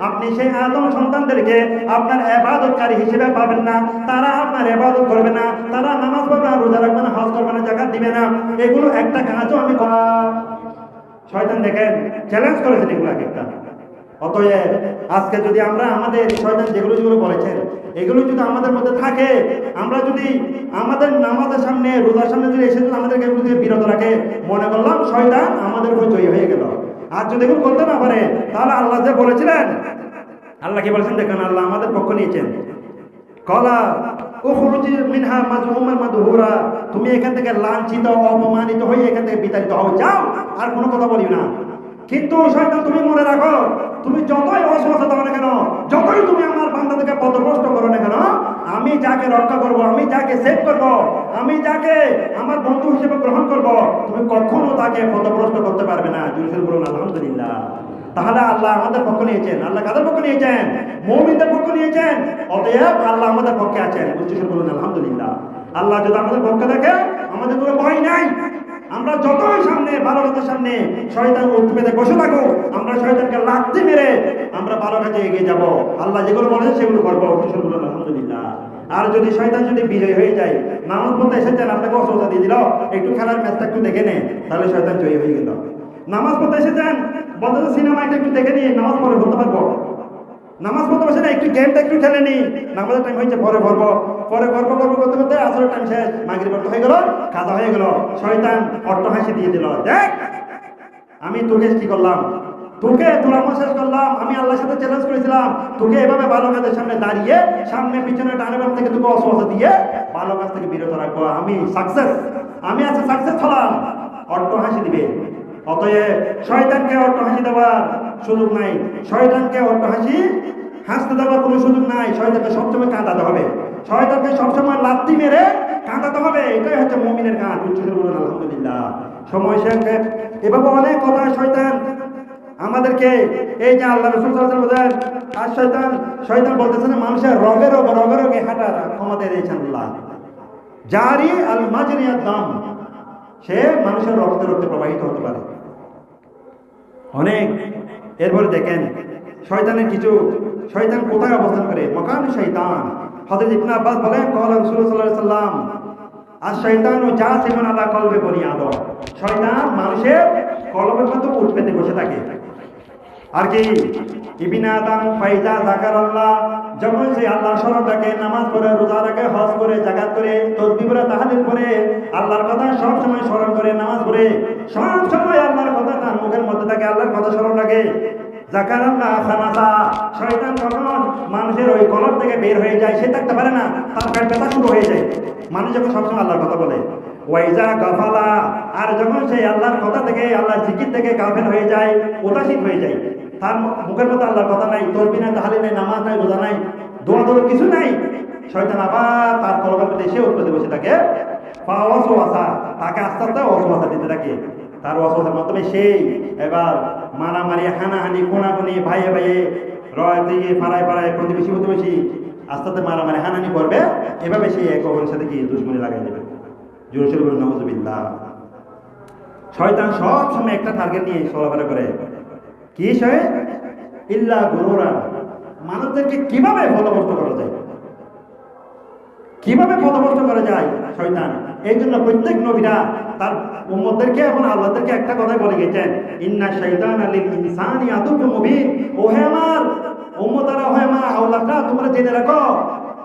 আপনি সেই আদম সন্তানদেরকে আপনার ইবাদতকারী হিসেবে পাবেন না। তারা আপনার ইবাদত করবে না, তারা নামাজ পড়বে না, রোজা রাখবে না, হজ করবে না, যাকাত দিবে না, এগুলো একটা কাজও আমি করা। শয়তান দেখেন চ্যালেঞ্জ করেছেন এগুলো এক একটা। অতএব আজকে যদি আমরা আমাদের শয়তান যেগুলো বলেছেন এগুলো যদি আমাদের মধ্যে থাকে, আমরা যদি আমাদের নামাজের সামনে, রোজার সামনে যদি এসে আমাদেরকে এগুলো থেকে বিরত রাখে, মনে করলাম শয়তান আমাদের উপর জয়ী হয়ে গেল। আর যদি এগুলো করতে না পারে, তাহলে আল্লাহ যে বলেছিলেন, আল্লাহ কি বলেছেন দেখেন, আল্লাহ আমাদের পক্ষ নিয়েছেন। কলা উখরুজি মিনহা মাজমুমান মাদহুরা, তুমি এখান থেকে লাঞ্ছিত, অপমানিত হয়ে এখান থেকে বিতাড়িত হও, যাও, আর কোনো কথা বলি না। কিন্তু শয়তান তুমি মনে রাখো, তুমি যতই ওয়াসওয়াসা দাও না কেন, যতই তুমি আমার বান্দাদেরকে পথভ্রষ্ট করো না কেন, আমি যাকে রক্ষা করব, আমি যাকে সেভ করব, আমি যাকে আমার বন্ধু হিসেবে গ্রহণ করব, তুমি কখনো তাকে পথভ্রষ্ট করতে পারবে না। জোরে বলুন আলহামদুলিল্লাহ। তাহলে আল্লাহ আমাদের পক্ষ নিয়েছেন। আল্লাহ কাদের পক্ষ নিয়েছেন? মুমিনদের পক্ষ নিয়েছেন। অতএব আল্লাহ আমাদের পক্ষে আছেন। জোরে বলুন আলহামদুলিল্লাহ। আল্লাহ যদি আমাদের পক্ষে থাকে, আমাদের কোনো ভয় নাই। আমরা যতই সামনে, ভালো কাজের সামনে শয়তান উঠতে পেতে বসে থাকো, আমরা শয়তানকে লাথি মেরে আমরা ভালো কাজে এগিয়ে যাব। আল্লাহ যেগুলো বলেছে সেগুলো করবো। জোরে বলুন আলহামদুলিল্লাহ। আর যদি শয়তান যদি বিজয় হয়ে যায়, নামাজ পড়তে এসেছেন, আপনাকে অসুবিধা দিয়ে দিল, একটু খেলার ম্যাচটা একটু দেখে নে, তাহলে শয়তান জয়ী হয়ে গেল। নামাজ পড়তে এসেছেন, বলতে সিনেমা একটু দেখে নিয়ে নামাজ পড়ে বলতে পারবো। নামাজ পড়তে বসে না, একটু গেমটা একটু খেলে নি, নামাজের টাইম হয়েছে, পরে পড়বো, পরে গল্প করতে করতে আসরের টাইম শেষ, মাগরিব পড়তে হয়ে গেল, কাজা হয়ে গেল, শয়তান অট্ট হাসি দিয়ে দিল, দেখ আমি তোকে কি করলাম, তোকে তোর আমল শেষ করলাম, আমি আল্লাহর সাথে চ্যালেঞ্জ করেছিলাম তোকে এভাবে ভালো কাজের সামনে দাঁড়িয়ে সামনে পিছনে ডানে বাম থেকে তোকে অসুবিধা দিয়ে ভালো কাজ থেকে বিরত রাখবো, আমি সাকসেস, আমি আজকে সাকসেস হলাম, অট্ট হাসি দিবে। অতএব শয়তানকে অট্ট হাসি দেওয়ার সুযোগ নাই, শয়তানকে অট্ট হাসি হাসতে দেওয়ার কোনো সুযোগ নাই। শয়তানকে সবসময় কাঁদাতে হবে, শয়তানকে সবসময় লাথি মেরে কাঁদাতে হবে, এটাই হচ্ছে মুমিনের কাজ। উচ্চস্বরে বলুন আলহামদুলিল্লাহ। সময় শেষে এভাবে অনেক কথা শয়তান আমাদেরকে, এই যে আল্লাহ রাসূল সাল্লাল্লাহু আলাইহি ওয়াসাল্লাম আর শয়তান বলতেছে না, মানুষের রগে রগে হাঁটার ক্ষমতা দিয়েছেন আল্লাহ। জারি আল মাজরিয়াদ দাম, সে মানুষের রক্তে রক্তে প্রবাহিত হতে পারে অনেক। এরপরে দেখেন শয়তানের কিছু, শয়তান কোথায় অবস্থান করে, মকান শয়তান। হযরত ইবনে আব্বাস বলেন ক্বালা রাসূলুল্লাহ সাল্লাল্লাহু আলাইহি ওয়াসাল্লাম আর শয়তানু জাসিমুন আলা কলবি বনি আদম, শয়তান মানুষের কলবের মধ্যে উঠ পেতে বসে থাকে। আর কি ইবনে আদম ফাইজা যাকারাল্লাহ, যখন সে আল্লাহর স্মরণ রাখে, নামাজ পড়ে, রোজা রাখে, হজ করে, যাকাত করে, তাসবিহ পড়ে, তাহলিল করে, আল্লাহর কথা সব সময় স্মরণ করে, নামাজ পড়ে, সব সময় আল্লাহর কথা তার মুখের মধ্যে থাকে, আল্লাহর কথা স্মরণ রাখে। যাকারাল্লাহ খানাসা, শয়তান যখন মানুষের ওই কলব থেকে বের হয়ে যায়, সে থাকতে পারে না, তার পেট ব্যথা শুরু হয়ে যায়। মানুষ যখন সবসময় আল্লাহর কথা বলে, ওয়াইজা গাফালা, আর যখন সে আল্লাহর কথা থেকে, আল্লাহর জিকির থেকে গাফেল হয়ে যায়, উদাসীন হয়ে যায়, তার মুখের মধ্যে আল্লাহর কথা নাই, তাসবিহ নাই, তাহলিল নাই, নামাজ নাই, রোজা নাই, দোয়া দোয়া কিছু নাই, শয়তান আবার তার কলবের মধ্যে এসে উঠতে বসে থাকে, ওয়াসওয়াসা, তাকে আস্তে আস্তে ওয়াসওয়াসা দিতে থাকে। তার ওয়াসওয়াসার মাধ্যমে সেই এবার মারামারি, হানাহানি, কোনাকুনি, ভাইয়ে ভাইয়ে, রয় দিয়ে পাড়ায় পাড়ায়, প্রতিবেশী প্রতিবেশী আস্তে আস্তে মারামারি হানাহানি করবে। এভাবে সে এক অপরের সাথে কি দুশ্মনী লাগাই দেবে। জোরে সোরে বলুন নাউযুবিল্লাহ। শয়তান সব সময় একটা টার্গেট নিয়ে চলাফেরা করে, কি সে ইল্লা গুরুরা, মানুষদেরকে কিভাবে পথভ্রষ্ট করা যায়, কিভাবে পথভ্রষ্ট করা যায় শয়তান। এই জন্য প্রত্যেক নবীরা তার উম্মতদেরকে এবং আল্লাহদেরকে একটা কথাই বলে গেছেন, ইন্না শাইতানা লিল ইনসানি আদুউম মুবিন, ও হে আমার উম্মতরা, ও হে আমার আওলাদরা, তোমরা জেনে রাখো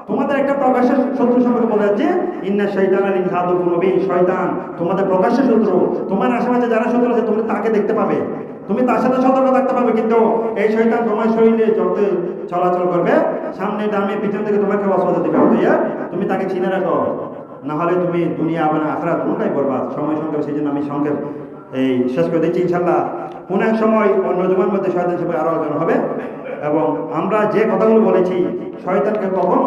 তোমাদের একটা প্রকাশ্যে শত্রু সম্পর্কে বলা যাচ্ছে, ইন্না শাইতানা লিল ইনসানি আদুউম মুবিন, শয়তান তোমাদের প্রকাশ্য শত্রু। তোমার আশেপাশে যারা শত্রু আছে তুমি তাকে দেখতে পাবে, তুমি তার সাথে সতর্ক থাকতে পারবে, কিন্তু এই শয়তান তোমার শরীরে যত চলাচল করবে, সামনে ডামে পিছন থেকে তোমাকে ওয়াসওয়াসা দিবে। অতএব তুমি তাকে চিনে রাখো, না হলে তুমি দুনিয়া এবং আখিরাত দুটোই বরবাদ। সময় সংক্ষেপ, সেই জন্য আমি সংক্ষেপ এই শেষ করে দিচ্ছি। ইনশাআল্লাহ কোনো এক সময় অন্য জুমার মধ্যে শয়তান হিসেবে আরও আলোচনা হবে। এবং আমরা যে কথাগুলো বলেছি, শয়তানকে কখনো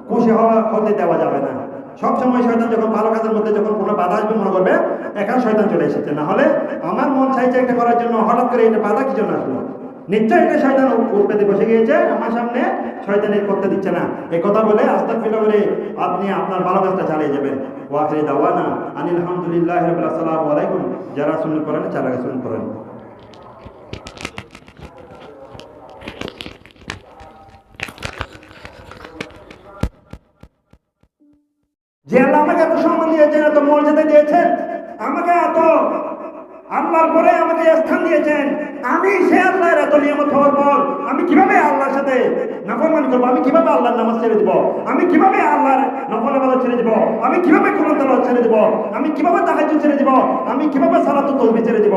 খুশি হতে দেওয়া যাবে না। সব সময় শয়তান যখন ভালো কাজের মধ্যে যখন কোনো বাধা আসবে মনে করবে একা শয়তান চলে এসেছে, না হলে আমার মন চাইছে একটা করার জন্য, হঠাৎ করে এটা বাধা কি জন্য আসলো, নিশ্চয়ই এটা শয়তান উঠপেতে বসে গিয়েছে, আমার সামনে শয়তানের করতে দিচ্ছে না। এই কথা বলে আস্তাগফিরুল্লাহ বলে আপনি আপনার ভালো কাজটা চালিয়ে যাবেন। ওয়া আখিরু দাওয়ানা আনিল হামদুলিল্লাহি রাব্বিল আলামিন। আসসালামু আলাইকুম। যারা সুন্নাত করেন তারা সুন্নাত করেন। যে আল্লাহ আমাকে এত সম্মান দিয়েছেন, এত মর্যাদা দিয়েছেন, আমাকে এত আল্লাহর পরে আমাকে স্থান দিয়েছেন, আমি সে আল্লাহর এত নিয়ামত হওয়ার পর আমি কিভাবে আল্লাহর সাথে নাফরমানি করবো, আমি কিভাবে আল্লাহর নামাজ ছেড়ে দিব, আমি কিভাবে আল্লাহর নফল ইবাদত ছেড়ে দিব, আমি কিভাবে কোরআন তেলাওয়াত ছেড়ে দিব, আমি কিভাবে তাহাজ্জুদ ছেড়ে দিব, আমি কিভাবে সালাতুত তাসবিহ ছেড়ে দিব।